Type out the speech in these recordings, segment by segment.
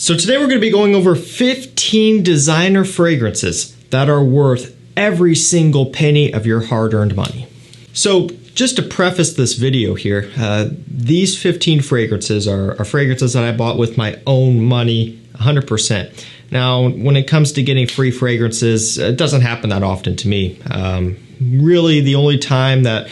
So today we're going to be going over 15 designer fragrances that are worth every single penny of your hard-earned money. So just to preface this video here, these 15 fragrances are fragrances that I bought with my own money, 100%. Now, when it comes to getting free fragrances, it doesn't happen that often to me. Really, the only time that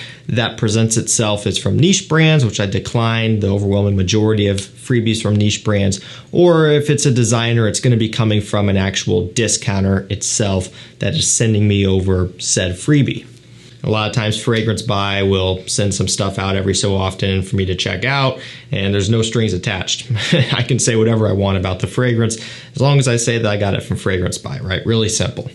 presents itself is from niche brands, which I decline the overwhelming majority of freebies from niche brands. Or if it's a designer, it's going to be coming from an actual discounter itself that is sending me over said freebie. A lot of times Fragrance Buy will send some stuff out every so often for me to check out, and there's no strings attached. I can say whatever I want about the fragrance as long as I say that I got it from Fragrance Buy, right? Really simple.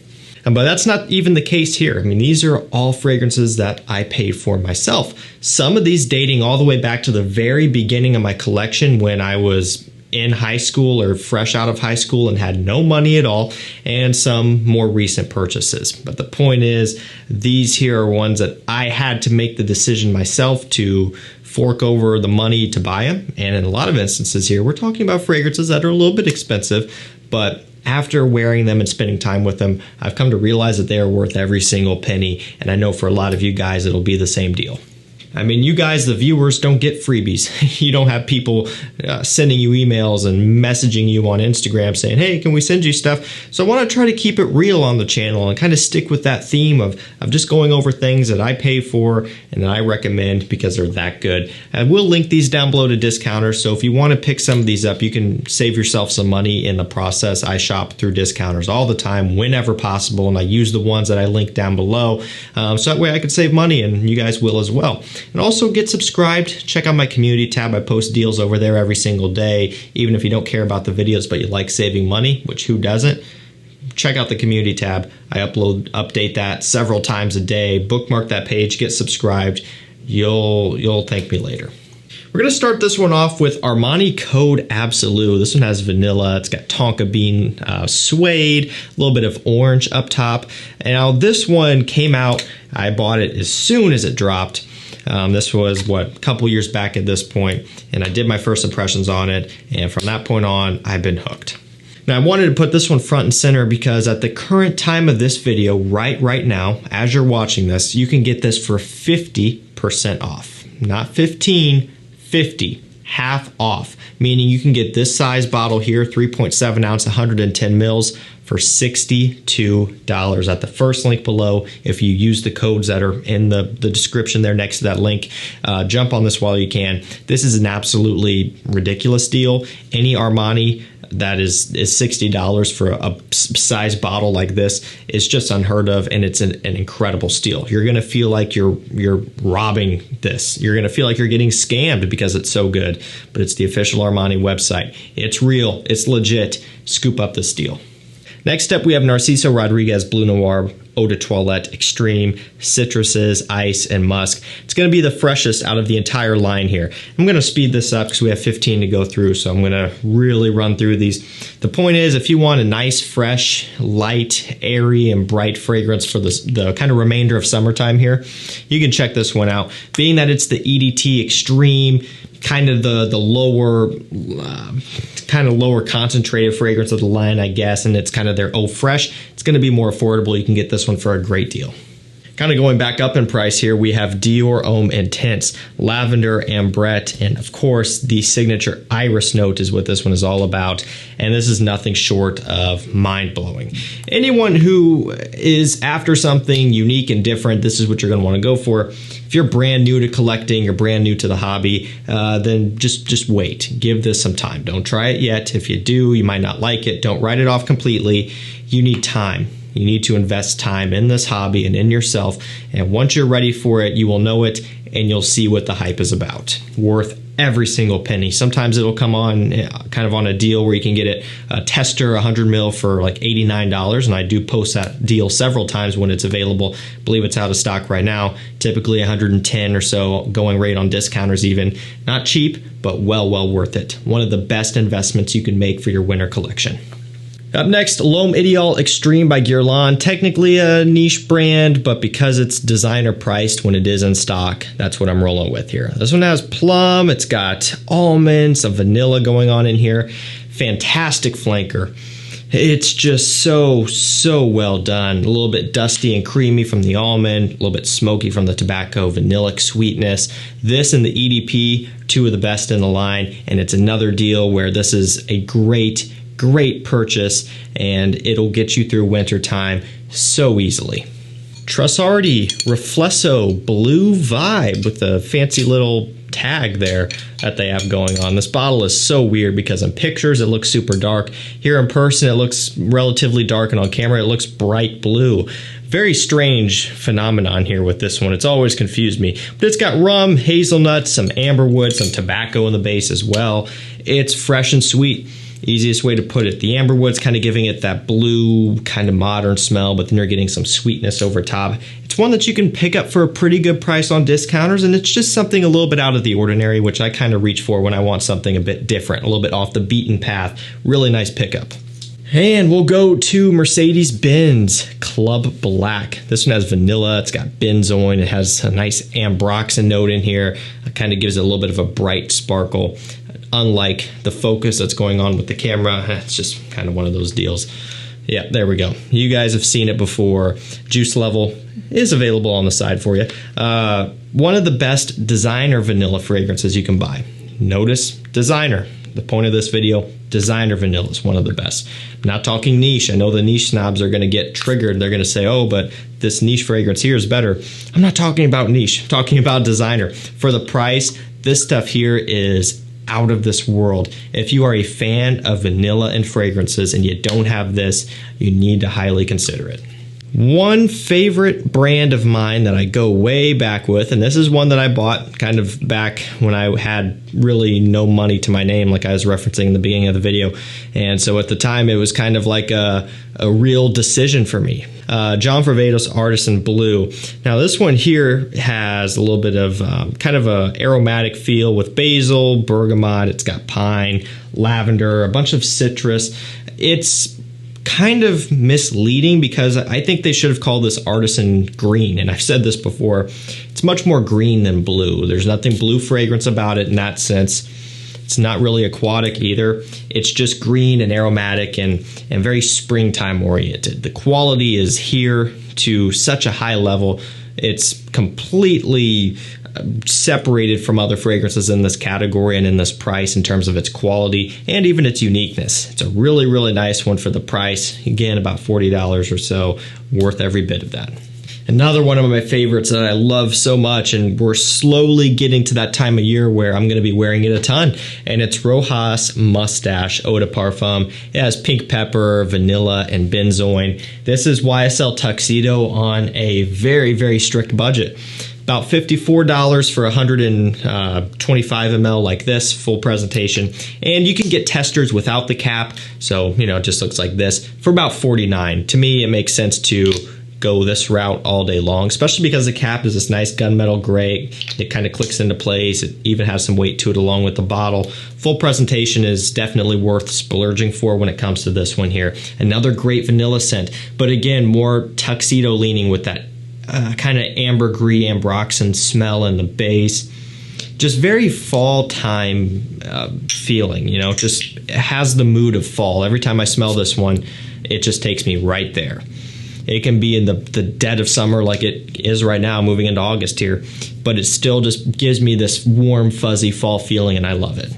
But that's not even the case here. I mean, these are all fragrances that I paid for myself. Some of these dating all the way back to the very beginning of my collection when I was in high school or fresh out of high school and had no money at all, and some more recent purchases. But the point is, these here are ones that I had to make the decision myself to fork over the money to buy them. And in a lot of instances here, we're talking about fragrances that are a little bit expensive, but after wearing them and spending time with them, I've come to realize that they are worth every single penny. And I know for a lot of you guys, it'll be the same deal. I mean, you guys, the viewers, don't get freebies. You don't have people sending you emails and messaging you on Instagram saying, hey, can we send you stuff? So I want to try to keep it real on the channel and kind of stick with that theme of just going over things that I pay for and that I recommend because they're that good. And we'll link these down below to discounters. So if you want to pick some of these up, you can save yourself some money in the process. I shop through discounters all the time, whenever possible, and I use the ones that I link down below. So that way I can save money and you guys will as well. And also get subscribed. Check out my community tab. I post deals over there every single day. Even if you don't care about the videos but you like saving money, which who doesn't? Check out the community tab. I update that several times a day. Bookmark that page, get subscribed. You'll thank me later. We're going to start this one off with Armani Code Absolu. This one has vanilla. It's got tonka bean suede, a little bit of orange up top. And now this one came out, I bought it as soon as it dropped. This was, what, a couple years back at this point, and I did my first impressions on it, and from that point on, I've been hooked. Now, I wanted to put this one front and center because at the current time of this video, right now, as you're watching this, you can get this for 50% off. Not 15, 50. Half off, meaning you can get this size bottle here, 3.7 ounce, 110 mils for $62 at the first link below. If you use the codes that are in the description there next to that link, jump on this while you can. This is an absolutely ridiculous deal. Any Armani that is $60 for a size bottle like this is just unheard of, and it's an incredible steal. You're gonna feel like you're robbing this. You're gonna feel like you're getting scammed because it's so good, but it's the official Armani website. It's real, it's legit. Scoop up this deal. Next up, we have Narciso Rodriguez Bleu Noir Eau de Toilette Extreme, Citruses, Ice, and Musk. It's going to be the freshest out of the entire line here. I'm going to speed this up because we have 15 to go through, so I'm going to really run through these. The point is, if you want a nice, fresh, light, airy, and bright fragrance for the kind of remainder of summertime here, you can check this one out. Being that it's the EDT Extreme, kind of the lower concentrated fragrance of the line, I guess, and it's kind of their Eau Fresh. It's going to be more affordable. You can get this one for a great deal. Kind of going back up in price here, we have DIOR Homme Intense, Lavender, Ambrette, and of course the signature Iris note is what this one is all about. And this is nothing short of mind-blowing. Anyone who is after something unique and different, this is what you're going to want to go for. If you're brand new to collecting, you're brand new to the hobby, then just wait. Give this some time. Don't try it yet. If you do, you might not like it. Don't write it off completely. You need time. You need to invest time in this hobby and in yourself. And once you're ready for it, you will know it and you'll see what the hype is about. Worth every single penny. Sometimes it'll come on kind of on a deal where you can get it a tester 100 mil for like $89, and I do post that deal several times when it's available. I believe it's out of stock right now. Typically 110 or so going rate on discounters even. Not cheap, but well worth it. One of the best investments you can make for your winter collection. Up next, L'Homme Ideal Extreme by Guerlain. Technically a niche brand, but because it's designer priced when it is in stock, that's what I'm rolling with here. This one has plum, it's got almonds, some vanilla going on in here. fantastic flanker. It's just so well done. A little bit dusty and creamy from the almond, a little bit smoky from the tobacco, vanillic sweetness. This and the EDP, two of the best in the line, and it's another deal where this is a great purchase, and it'll get you through winter time so easily. TRUSSARDI RIFLESSO Blue Vibe with the fancy little tag there that they have going on. This bottle is so weird because in pictures it looks super dark. Here in person it looks relatively dark, and on camera it looks bright blue. Very strange phenomenon here with this one. It's always confused me. But it's got rum, hazelnut, some amberwood, some tobacco in the base as well. It's fresh and sweet. Easiest way to put it. The amberwood's kind of giving it that blue kind of modern smell, but then you're getting some sweetness over top. It's one that you can pick up for a pretty good price on discounters, and it's just something a little bit out of the ordinary, which I kind of reach for when I want something a bit different, a little bit off the beaten path. Really nice pickup. And we'll go to Mercedes-Benz Club Black. This one has vanilla, it's got benzoin, it has a nice ambroxan note in here. It kind of gives it a little bit of a bright sparkle. Unlike the focus that's going on with the camera, it's just kind of one of those deals. Yeah, there we go. You guys have seen it before. Juice level is available on the side for you. One of the best designer vanilla fragrances you can buy. Notice designer. The point of this video, designer vanilla is one of the best. I'm not talking niche. I know the niche snobs are going to get triggered. They're going to say, oh, but this niche fragrance here is better. I'm not talking about niche. I'm talking about designer. For the price, this stuff here is out of this world. If you are a fan of vanilla and fragrances and you don't have this, you need to highly consider it. One favorite brand of mine that I go way back with, and this is one that I bought kind of back when I had really no money to my name, like I was referencing in the beginning of the video. And so at the time it was kind of like a real decision for me. John Varvatos Artisan Blue. Now this one here has a little bit of kind of a aromatic feel with basil, bergamot, it's got pine, lavender, a bunch of citrus. It's kind of misleading because I think they should have called this Artisan Green, and I've said this before, it's much more green than blue. There's nothing blue fragrance about it in that sense. It's not really aquatic either. It's just green and aromatic and very springtime oriented. The quality is here to such a high level. It's completely separated from other fragrances in this category and in this price in terms of its quality and even its uniqueness. It's a really nice one for the price. Again, about $40 or so, worth every bit of that. Another one of my favorites that I love so much, and we're slowly getting to that time of year where I'm going to be wearing it a ton, and it's ROCHAS Moustache Eau de Parfum. It has pink pepper, vanilla, and benzoin. This is YSL Tuxedo on a very strict budget. About $54 for 125 ml like this, full presentation. And you can get testers without the cap, so it just looks like this, for about $49. To me, it makes sense to go this route all day long, especially because the cap is this nice gunmetal gray. It kind of clicks into place. It even has some weight to it along with the bottle. Full presentation is definitely worth splurging for when it comes to this one here. Another great vanilla scent, but again, more tuxedo leaning with that kind of ambergris ambroxan smell in the base. Just very fall time feeling, just has the mood of fall. Every time I smell this one, it just takes me right there. It can be in the dead of summer like it is right now, moving into August here, but it still just gives me this warm, fuzzy fall feeling, and I love it.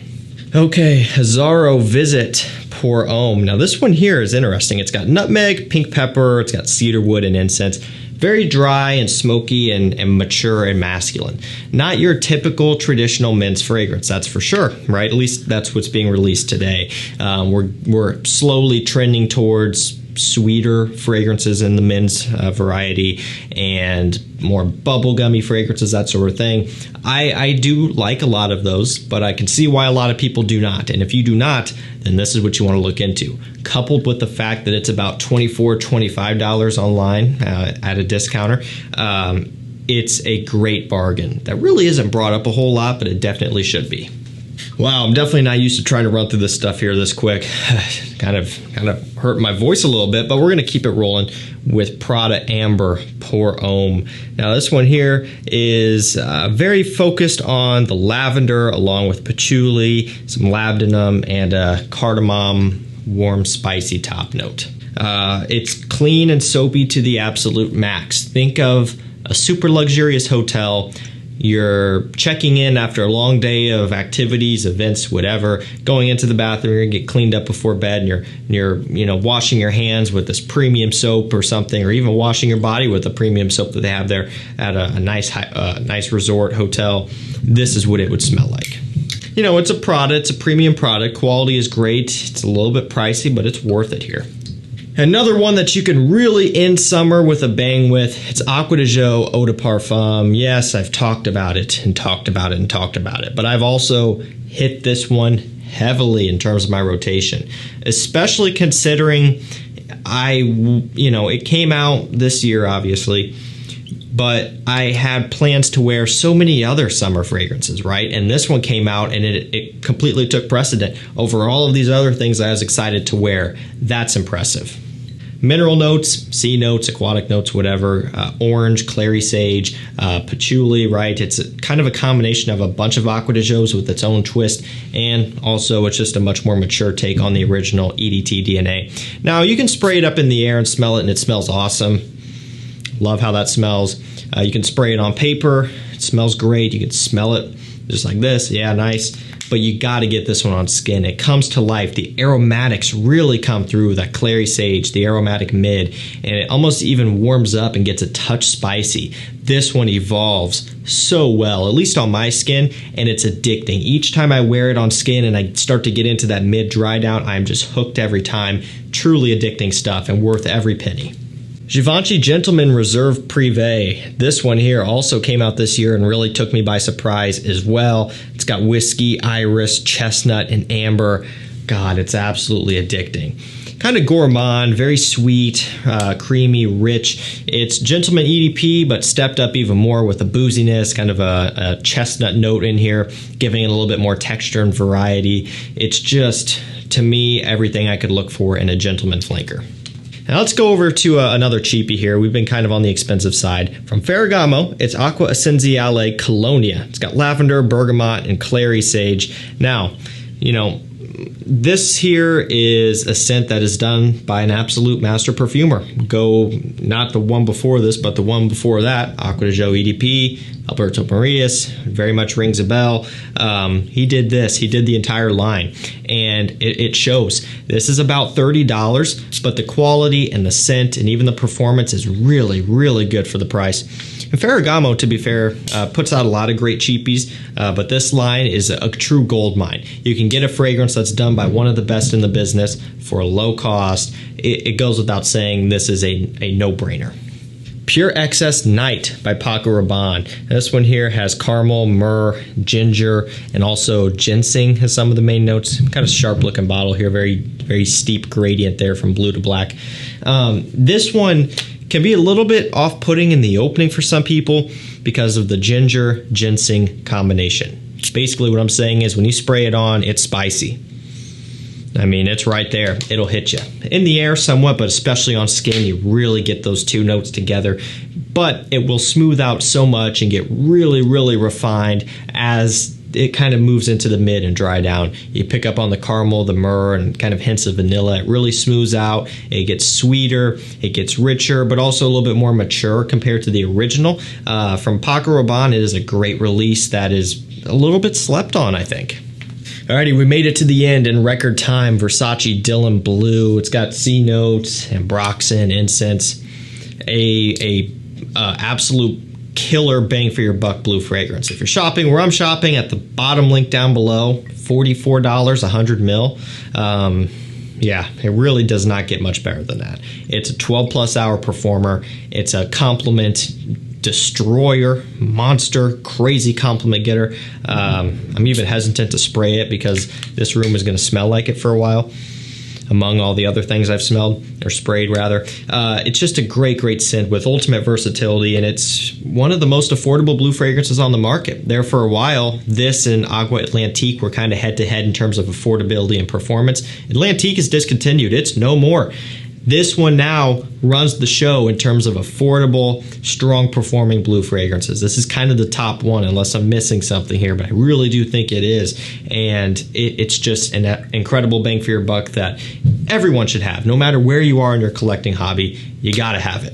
Okay, AZZARO Visit Pour Homme. Now this one here is interesting. It's got nutmeg, pink pepper, it's got cedarwood and incense. Very dry and smoky and mature and masculine. Not your typical traditional men's fragrance, that's for sure, right? At least that's what's being released today. We're slowly trending towards sweeter fragrances in the men's variety and more bubblegummy fragrances, that sort of thing. I do like a lot of those, but I can see why a lot of people do not. And if you do not, then this is what you want to look into. Coupled with the fact that it's about $24, $25 online at a discounter, it's a great bargain. That really isn't brought up a whole lot, but it definitely should be. Wow, I'm definitely not used to trying to run through this stuff here this quick. kind of hurt my voice a little bit, but we're going to keep it rolling with Prada Amber Pour Homme. Now this one here is very focused on the lavender along with patchouli, some labdanum, and a cardamom warm spicy top note. It's clean and soapy to the absolute max. Think of a super luxurious hotel. You're checking in after a long day of activities, events, whatever, going into the bathroom, you're gonna get cleaned up before bed, and you're washing your hands with this premium soap or something, or even washing your body with a premium soap that they have there at a nice resort hotel. This is what it would smell like. You know, it's a Prada, it's a premium product, quality is great, it's a little bit pricey, but it's worth it here. Another one that you can really end summer with a bang with, it's Acqua di Gio Eau de Parfum. Yes, I've talked about it and talked about it and talked about it, but I've also hit this one heavily in terms of my rotation, especially considering it came out this year, obviously, but I had plans to wear so many other summer fragrances, right? And this one came out and it completely took precedent over all of these other things I was excited to wear. That's impressive. Mineral notes, sea notes, aquatic notes, whatever, orange, clary sage, patchouli, right? It's kind of a combination of a bunch of Acqua di Gios with its own twist, and also it's just a much more mature take on the original EDT DNA. Now, you can spray it up in the air and smell it, and it smells awesome. Love how that smells. You can spray it on paper. It smells great. You can smell it just like this. Yeah, nice. But you got to get this one on skin. It comes to life. The aromatics really come through, that clary sage, the aromatic mid, and it almost even warms up and gets a touch spicy. This one evolves so well, at least on my skin, and it's addicting. Each time I wear it on skin and I start to get into that mid dry down, I'm just hooked every time. Truly addicting stuff and worth every penny. Givenchy Gentleman Reserve Privé. This one here also came out this year and really took me by surprise as well. It's got whiskey, iris, chestnut, and amber. God, it's absolutely addicting. Kind of gourmand, very sweet, creamy, rich. It's Gentleman EDP, but stepped up even more with a booziness, kind of a chestnut note in here, giving it a little bit more texture and variety. It's just, to me, everything I could look for in a gentleman flanker. Now let's go over to another cheapie here. We've been kind of on the expensive side. From Ferragamo, it's Acqua Essenziale Colonia. It's got lavender, bergamot, and clary sage. Now, this here is a scent that is done by an absolute master perfumer. Go, not the one before this, but the one before that, Acqua di Gio EDP, Alberto Marias, very much rings a bell. He did this. He did the entire line, and it shows. This is about $30, but the quality and the scent and even the performance is really, really good for the price. And Ferragamo, to be fair, puts out a lot of great cheapies, but this line is a true gold mine. You can get a fragrance that's done by one of the best in the business for a low cost. It goes without saying this is a no-brainer. Pure Excess Night by Paco Rabanne. This one here has caramel, myrrh, ginger, and also ginseng as some of the main notes. Kind of sharp looking bottle here, very, very steep gradient there from blue to black. This one can be a little bit off-putting in the opening for some people because of the ginger ginseng combination. Basically what I'm saying is when you spray it on, it's spicy. I mean, it's right there. It'll hit you. In the air somewhat, but especially on skin, you really get those two notes together. But it will smooth out so much and get really, really refined as it kind of moves into the mid and dry down. You pick up on the caramel, the myrrh, and kind of hints of vanilla. It really smooths out. It gets sweeter. It gets richer, but also a little bit more mature compared to the original. From Paco Rabanne, it is a great release that is a little bit slept on, I think. Alrighty, we made it to the end in record time. Versace Dylan Blue. It's got C notes, ambroxan, incense. A absolute killer bang for your buck blue fragrance. If you're shopping where I'm shopping, at the bottom link down below, $44, 100 mil. Yeah, it really does not get much better than that. It's a 12+ hour performer. It's a compliment destroyer, monster, crazy compliment getter. I'm even hesitant to spray it because this room is going to smell like it for a while. among all the other things I've smelled, or sprayed rather. It's just a great scent with ultimate versatility, and it's one of the most affordable blue fragrances on the market. There for a while, this and Agua Atlantique were kind of head-to-head in terms of affordability and performance. Atlantique is discontinued. It's no more. This one now runs the show in terms of affordable, strong performing blue fragrances. This is kind of the top one, unless I'm missing something here, but I really do think it is. And it's just an incredible bang for your buck that everyone should have. No matter where you are in your collecting hobby, you gotta have it.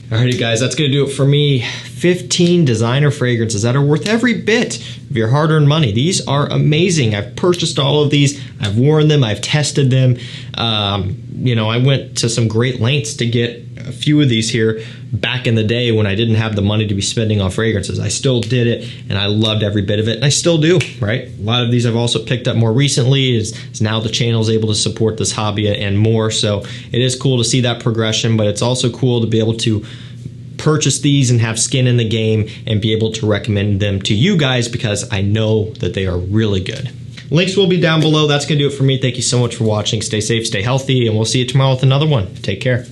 Alrighty guys, that's gonna do it for me. 15 designer fragrances that are worth every bit of your hard-earned money. These are amazing. I've purchased all of these. I've worn them. I've tested them. You know, I went to some great lengths to get a few of these here back in the day when I didn't have the money to be spending on fragrances. I still did it, and I loved every bit of it, and I still do, right? A lot of these I've also picked up more recently, as now the channel is able to support this hobby and more, so it is cool to see that progression, but it's also cool to be able to purchase these and have skin in the game and be able to recommend them to you guys because I know that they are really good. Links will be down below. That's going to do it for me. Thank you so much for watching. Stay safe, stay healthy, and we'll see you tomorrow with another one. Take care.